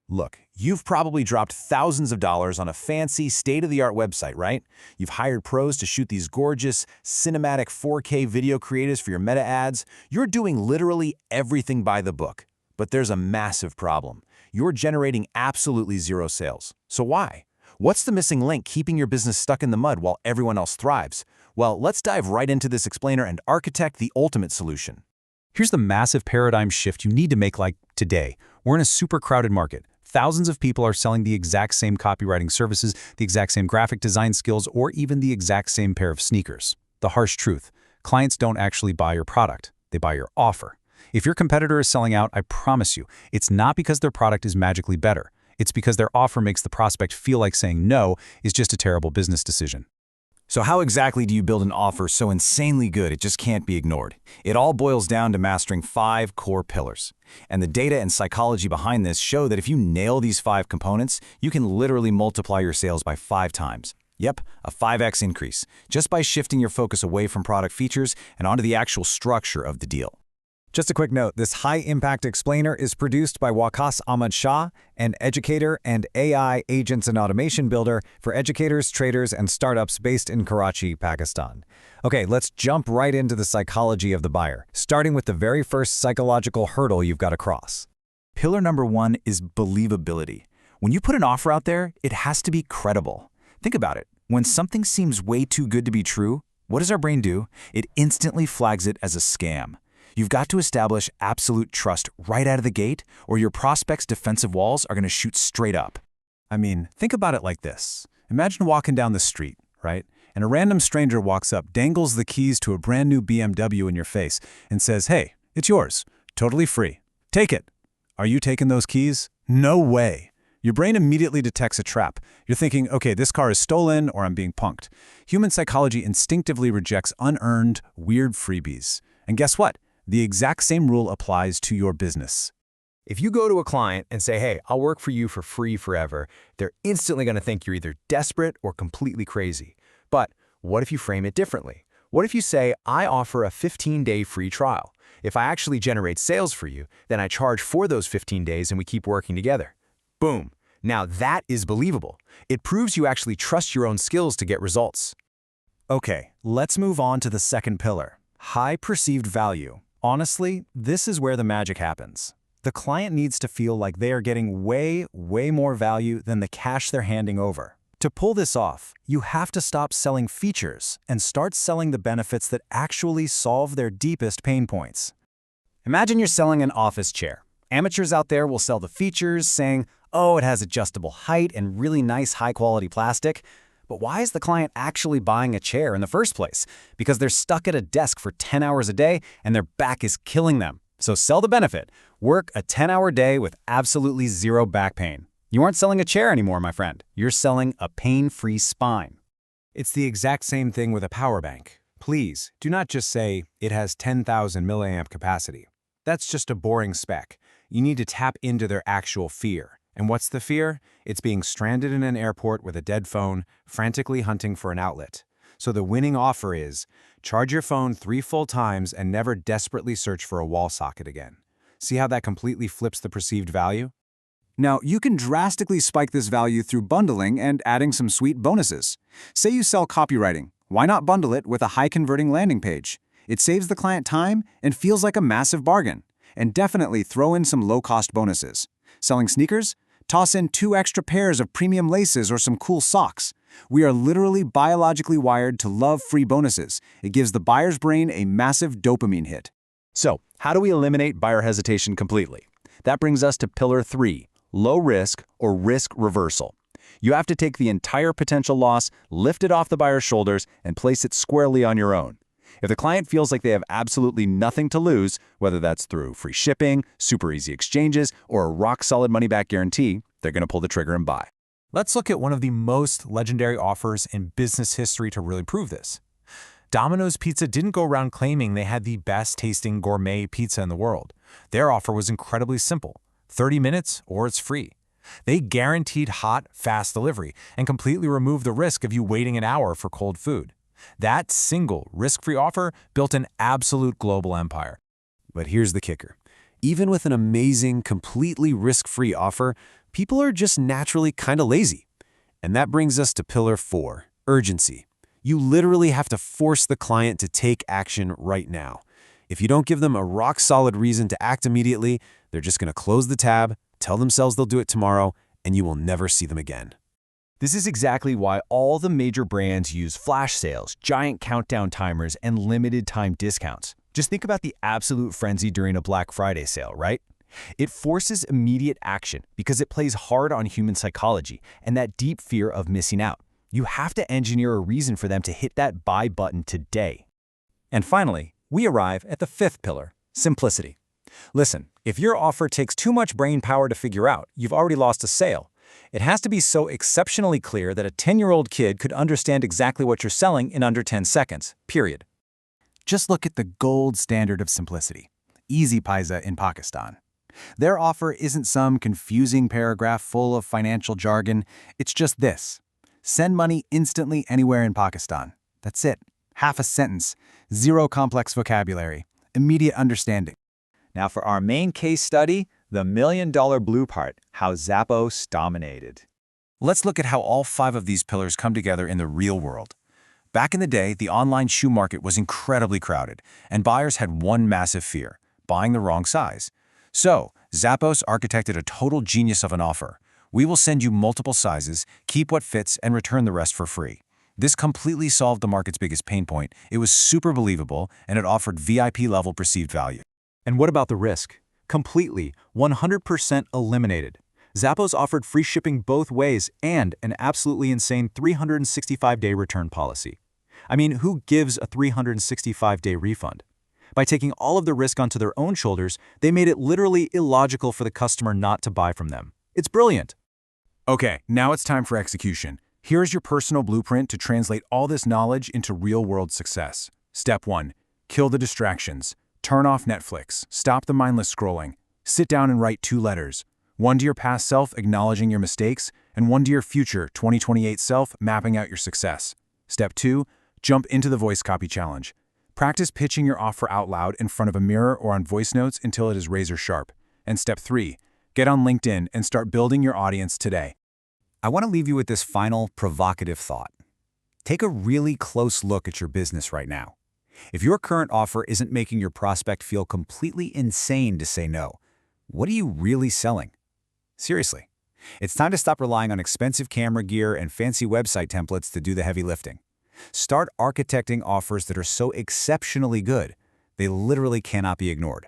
Look, you've probably dropped thousands of dollars on a fancy, state-of-the-art website, right? You've hired pros to shoot these gorgeous, cinematic 4K video creatives for your meta ads. You're doing literally everything by the book. But there's a massive problem. You're generating absolutely zero sales. So why? What's the missing link keeping your business stuck in the mud while everyone else thrives? Well, let's dive right into this explainer and architect the ultimate solution. Here's the massive paradigm shift you need to make like today. We're in a super crowded market. Thousands of people are selling the exact same copywriting services, the exact same graphic design skills, or even the exact same pair of sneakers. The harsh truth: clients don't actually buy your product, they buy your offer. If your competitor is selling out, I promise you, it's not because their product is magically better. It's because their offer makes the prospect feel like saying no is just a terrible business decision. So how exactly do you build an offer so insanely good it just can't be ignored? It all boils down to mastering 5 core pillars. And the data and psychology behind this show that if you nail these 5 components, you can literally multiply your sales by 5 times. Yep, a 5x increase, just by shifting your focus away from product features and onto the actual structure of the deal. Just a quick note, this high-impact explainer is produced by AAGHAZ Ai, an educator and AI agents and automation builder for educators, traders, and startups based in Karachi, Pakistan. Okay, let's jump right into the psychology of the buyer, starting with the very first psychological hurdle you've got to cross. Pillar number 1 is believability. When you put an offer out there, it has to be credible. Think about it. When something seems way too good to be true, what does our brain do? It instantly flags it as a scam. You've got to establish absolute trust right out of the gate, or your prospect's defensive walls are going to shoot straight up. I mean, think about it like this. Imagine walking down the street, right? And a random stranger walks up, dangles the keys to a brand new BMW in your face, and says, "Hey, it's yours. Totally free. Take it." Are you taking those keys? No way. Your brain immediately detects a trap. You're thinking, okay, this car is stolen or I'm being punked. Human psychology instinctively rejects unearned, weird freebies. And guess what? The exact same rule applies to your business. If you go to a client and say, "Hey, I'll work for you for free forever," they're instantly going to think you're either desperate or completely crazy. But what if you frame it differently? What if you say, "I offer a 15-day free trial. If I actually generate sales for you, then I charge for those 15 days and we keep working together." Boom. Now that is believable. It proves you actually trust your own skills to get results. Okay, let's move on to the second pillar: high perceived value. Honestly, this is where the magic happens. The client needs to feel like they are getting way more value than the cash they're handing over. To pull this off, you have to stop selling features and start selling the benefits that actually solve their deepest pain points. Imagine you're selling an office chair. Amateurs out there will sell the features, saying, "Oh, it has adjustable height and really nice high-quality plastic." But why is the client actually buying a chair in the first place? Because they're stuck at a desk for 10 hours a day and their back is killing them. So sell the benefit. Work a 10-hour day with absolutely zero back pain. You aren't selling a chair anymore, my friend. You're selling a pain-free spine. It's the exact same thing with a power bank. Please, do not just say, "It has 10,000 milliamp capacity." That's just a boring spec. You need to tap into their actual fear. And what's the fear? It's being stranded in an airport with a dead phone, frantically hunting for an outlet. So the winning offer is, charge your phone 3 full times and never desperately search for a wall socket again. See how that completely flips the perceived value? Now, you can drastically spike this value through bundling and adding some sweet bonuses. Say you sell copywriting. Why not bundle it with a high-converting landing page? It saves the client time and feels like a massive bargain. And definitely throw in some low-cost bonuses. Selling sneakers? Toss in 2 extra pairs of premium laces or some cool socks. We are literally biologically wired to love free bonuses. It gives the buyer's brain a massive dopamine hit. So, how do we eliminate buyer hesitation completely? That brings us to pillar 3, low risk or risk reversal. You have to take the entire potential loss, lift it off the buyer's shoulders, and place it squarely on your own. If the client feels like they have absolutely nothing to lose, whether that's through free shipping, super easy exchanges, or a rock-solid money-back guarantee, they're going to pull the trigger and buy. Let's look at one of the most legendary offers in business history to really prove this. Domino's Pizza didn't go around claiming they had the best-tasting gourmet pizza in the world. Their offer was incredibly simple: 30 minutes or it's free. They guaranteed hot, fast delivery and completely removed the risk of you waiting an hour for cold food. That single risk-free offer built an absolute global empire. But here's the kicker. Even with an amazing, completely risk-free offer, People are just naturally kind of lazy. And that brings us to pillar 4, urgency. You literally have to force the client to take action right now. If you don't give them a rock-solid reason to act immediately, they're just going to close the tab, tell themselves they'll do it tomorrow, and you will never see them again. This is exactly why all the major brands use flash sales, giant countdown timers, and limited-time discounts. Just think about the absolute frenzy during a Black Friday sale, right? It forces immediate action because it plays hard on human psychology and that deep fear of missing out. You have to engineer a reason for them to hit that buy button today. And finally, we arrive at the 5th pillar, simplicity. Listen, if your offer takes too much brain power to figure out, you've already lost a sale. It has to be so exceptionally clear that a 10-year-old kid could understand exactly what you're selling in under 10 seconds, period. Just look at the gold standard of simplicity, Easy Paisa in Pakistan. Their offer isn't some confusing paragraph full of financial jargon. It's just this. Send money instantly anywhere in Pakistan. That's it. Half a sentence. Zero complex vocabulary. Immediate understanding. Now for our main case study, the million-dollar blue part, how Zappos dominated. Let's look at how all 5 of these pillars come together in the real world. Back in the day, the online shoe market was incredibly crowded, and buyers had one massive fear, buying the wrong size. So, Zappos architected a total genius of an offer. We will send you multiple sizes, keep what fits, and return the rest for free. This completely solved the market's biggest pain point. It was super believable, and it offered VIP-level perceived value. And what about the risk? Completely, 100% eliminated. Zappos offered free shipping both ways and an absolutely insane 365-day return policy. I mean, who gives a 365-day refund? By taking all of the risk onto their own shoulders, they made it literally illogical for the customer not to buy from them. It's brilliant. Okay, now it's time for execution. Here's your personal blueprint to translate all this knowledge into real-world success. Step 1. Kill the distractions. Turn off Netflix. Stop the mindless scrolling. Sit down and write 2 letters. One to your past self, acknowledging your mistakes, and one to your future, 2028 self, mapping out your success. Step 2. Jump into the voice copy challenge. Practice pitching your offer out loud in front of a mirror or on voice notes until it is razor sharp. And step 3. Get on LinkedIn and start building your audience today. I want to leave you with this final provocative thought. Take a really close look at your business right now. If your current offer isn't making your prospect feel completely insane to say no, what are you really selling? Seriously, it's time to stop relying on expensive camera gear and fancy website templates to do the heavy lifting. Start architecting offers that are so exceptionally good, they literally cannot be ignored.